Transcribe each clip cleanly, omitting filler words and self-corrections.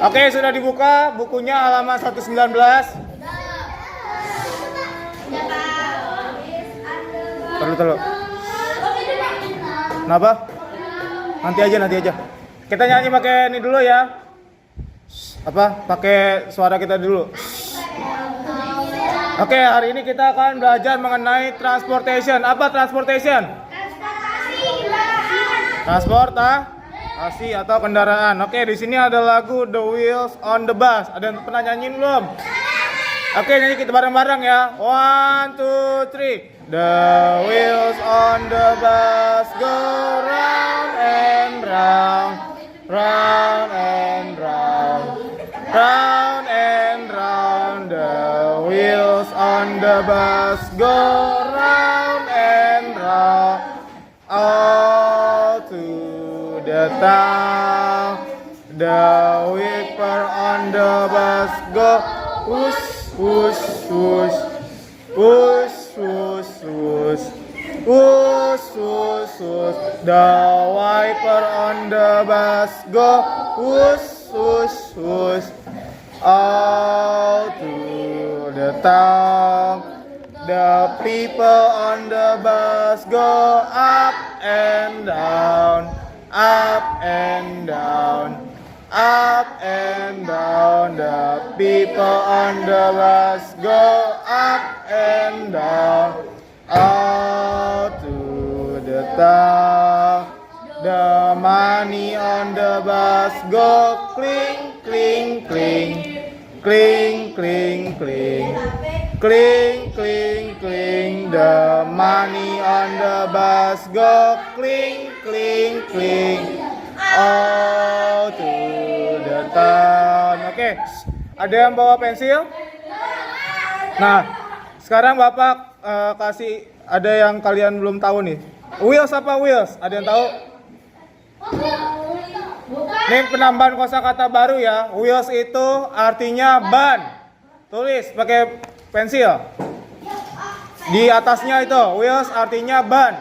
Oke, sudah dibuka bukunya halaman 119. Terlalu. Kenapa? Nanti aja. Kita nyanyi pakai ini dulu ya. Pakai suara kita dulu. Oke, hari ini kita akan belajar mengenai transportation. Apa transportation? Transportasi atau kendaraan. Oke, di sini ada lagu The Wheels on the Bus. Ada yang pernah nyanyiin belum? Oke, nyanyi kita bareng-bareng ya. 1, 2, 3. The wheels on the bus go round and round, round and round, round and round. The wheels on the bus go round and round, all to the town. The whipper on the bus go whoosh, whoosh, whoosh, whoosh, whoosh, whoosh, whoosh, whoosh, whoosh. The wiper on the bus go whoosh, whoosh, whoosh, all to the town. The people on the bus go up and down, up and down, up and down. The people on the bus go up and down, all to the town. The money on the bus go cling, cling, cling, cling, cling, cling, cling, cling, cling. The money on the bus go cling, cling, cling, all to the town. Oke, ada yang bawa pensil? Nah, sekarang Bapak kasih, ada yang kalian belum tahu nih. Wheels apa wheels? Ada yang tahu? Ini penambahan kosakata baru ya. Wheels itu artinya ban. Tulis pakai pensil. Di atasnya itu wheels artinya ban.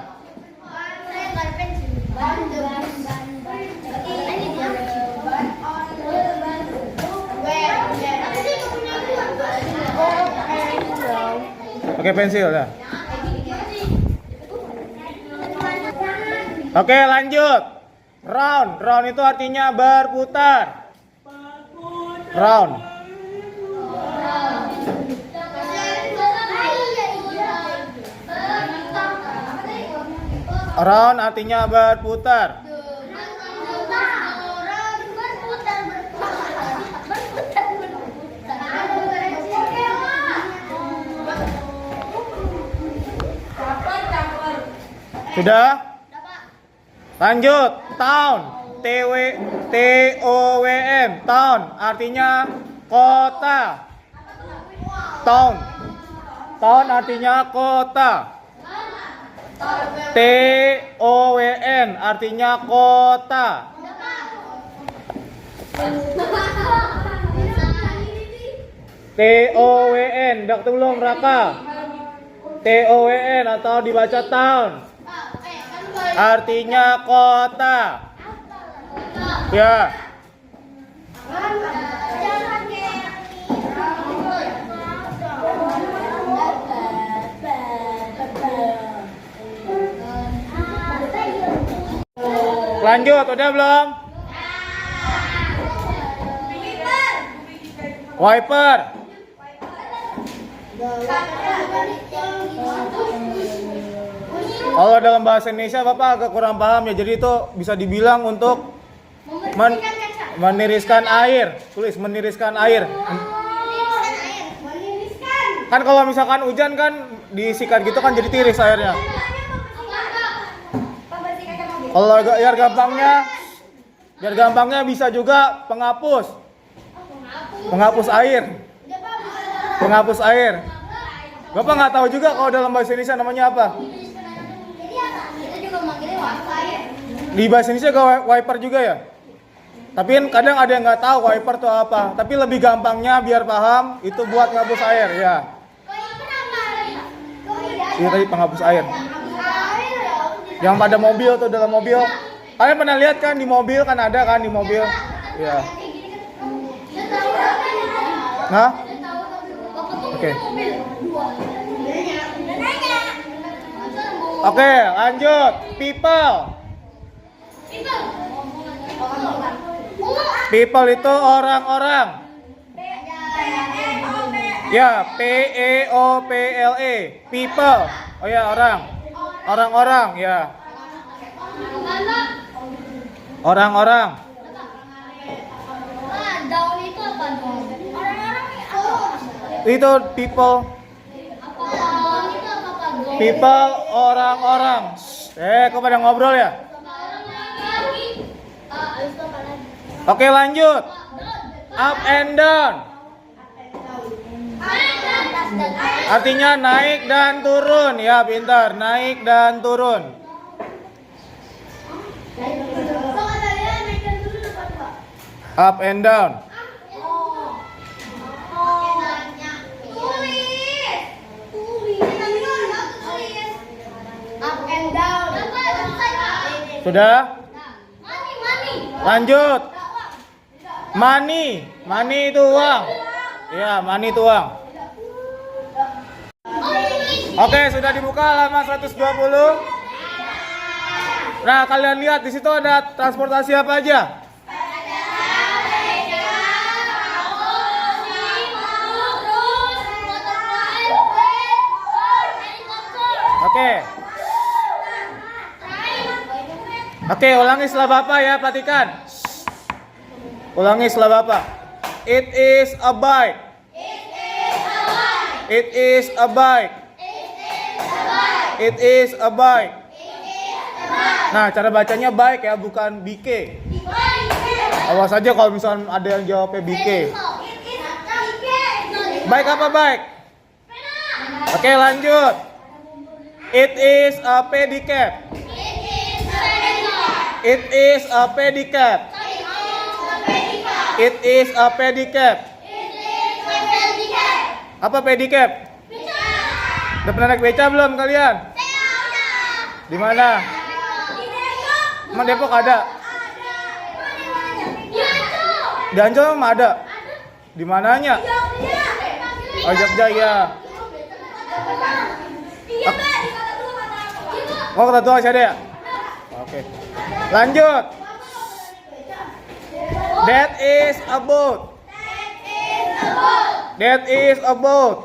Pakai pensil ya. Oke, lanjut. Round itu artinya berputar. Round. Round artinya berputar. Sudah? Lanjut. Town. T-O-W-N. Town artinya kota. Town artinya kota. T-O-W-N artinya kota. T-O-W-N. Udah ketemu belum Raka? T-O-W-N atau dibaca town artinya kota. Ya. Lanjut, udah belum? Wiper. Kalau dalam bahasa Indonesia Bapak agak kurang paham ya. Jadi itu bisa dibilang untuk meniriskan air. Tulis meniriskan air. Kan kalau misalkan hujan kan disikat gitu kan jadi tiris airnya. Kalau biar gampangnya bisa juga penghapus air. Bapak nggak tahu juga kalau dalam bahasa Indonesia namanya apa? Di bahasa Indonesia juga wiper juga ya. Tapi kadang ada yang nggak tahu wiper itu apa. Tapi lebih gampangnya biar paham itu buat ngapus air ya. Iya tadi penghapus air. Yang pada mobil tuh dalam mobil. Kalian pernah lihat kan di mobil kan ada kan di mobil. Ya. Nah? Oke. Oke, lanjut. People. People itu orang-orang. Ya, P-E-O-P-L-E. People. Oh ya, orang. Orang-orang, ya. Orang-orang. Daun itu apa dong? Itu people. People, orang-orang. Kok pada ngobrol ya? Oke, lanjut. Up and down. Artinya naik dan turun. Ya, pintar. Naik dan turun. Up and down. Up and down. Sudah? Lanjut. Money. Money itu uang. Ya, money itu uang. Oke, sudah dibuka halaman 120. Nah, kalian lihat di situ ada transportasi apa aja? Oke. Oke, ulangi setelah Bapak ya, perhatikan. Ulangi setelah Bapak. It is a bike. It is a bike. It is a bike. Nah, cara bacanya bike ya, bukan BK. Awas aja kalau misalnya ada yang jawabnya BK. Bike apa bike? Oke, lanjut. It is a pedicab. It is a pedicab. It is a pedicab. Apa pedicab? Udah pernah naik beca belum kalian? Di mana? Emang Depok ada? Di Ancol emang ada? Di mananya? Oh, Jogja ya. Oh, Kota Tua masih ada ya? Oke. Lanjut. That is a boat. That is a boat.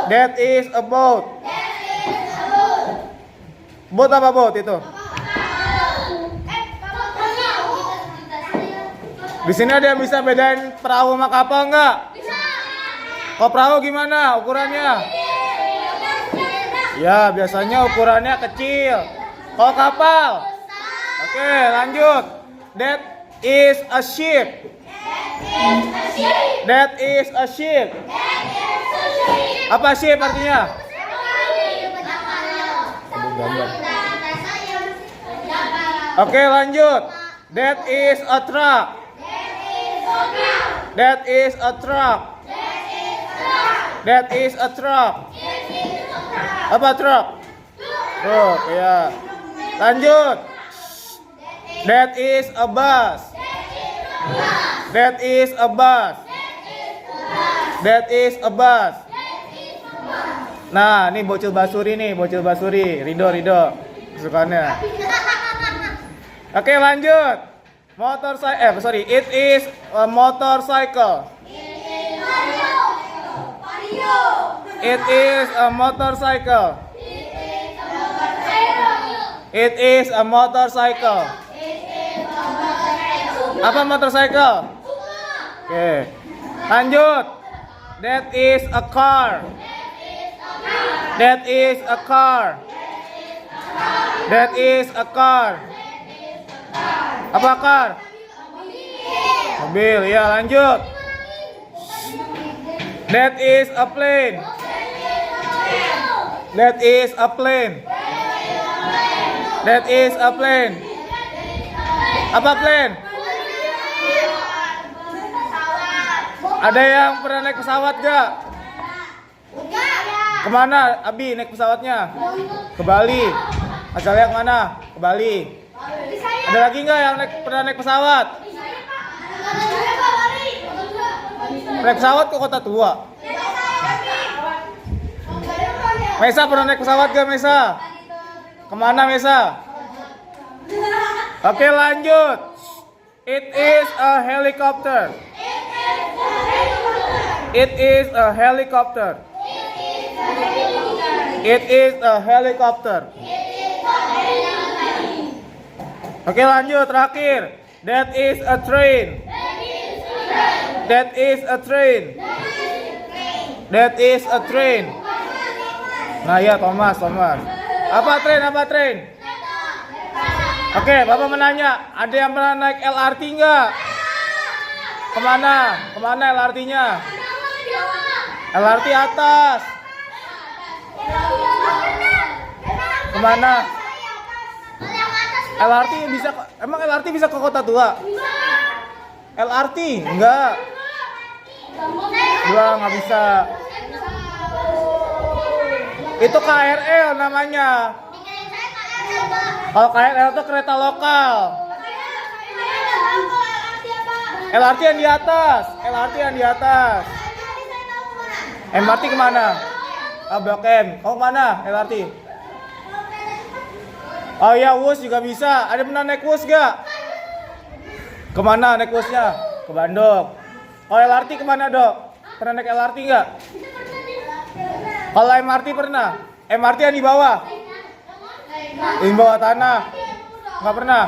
That is a boat. Boat apa boat itu? Di sini ada yang bisa bedain perahu sama kapal nggak? Kalau perahu gimana ukurannya? Ya, biasanya ukurannya kecil. Kalau kapal? Oke, lanjut. That is a ship. That is a ship. Apa ship artinya? Oke, lanjut. That is a truck. That is a truck. That is a truck. Apa truck? Truk, ya. Lanjut. That is a bus. That is a bus. That is a bus. Nah, ini bocil basuri nih, bocil basuri. Rido. Kesukaannya. Oke, lanjut. It is a motorcycle. It is a motorcycle. It is a motorcycle. Apa motorcycle? Oke. Lanjut. That is a car. That is a car. That is a car. Apa car? Mobil, ya, lanjut. That is a plane. That is a plane. That is a plane. Apa plane? Ada yang pernah naik pesawat gak? Kemana Abi naik pesawatnya? Ke Bali. Asalnya kemana? Ke Bali. Ada lagi nggak yang pernah naik pesawat? Naik pesawat ke kota tua. Mesa pernah naik pesawat gak Mesa? Kemana Mesa? Oke lanjut. It is a helicopter. It is a helicopter. It is a helicopter. Oke lanjut terakhir. That is a train. That is a train. That is a train. Nah ya Thomas. Apa train? Oke, Bapak menanya, ada yang pernah naik LRT nggak? Kemana LRT-nya? LRT atas. Kemana? LRT bisa, emang LRT bisa ke kota tua? LRT? Enggak. Nggak bisa. Itu KRL namanya. Kalau KRL itu kereta lokal. LRT yang di atas. MRT kemana? Blok M. Kau kemana LRT? Oh ya, Wus juga bisa. Ada pernah naik Wus gak? Kemana naik Wusnya? Ke Bandung. Kalau LRT kemana dok? Pernah naik LRT gak? Kalau MRT pernah? MRT yang di bawah? Di bawah tanah? Nggak pernah?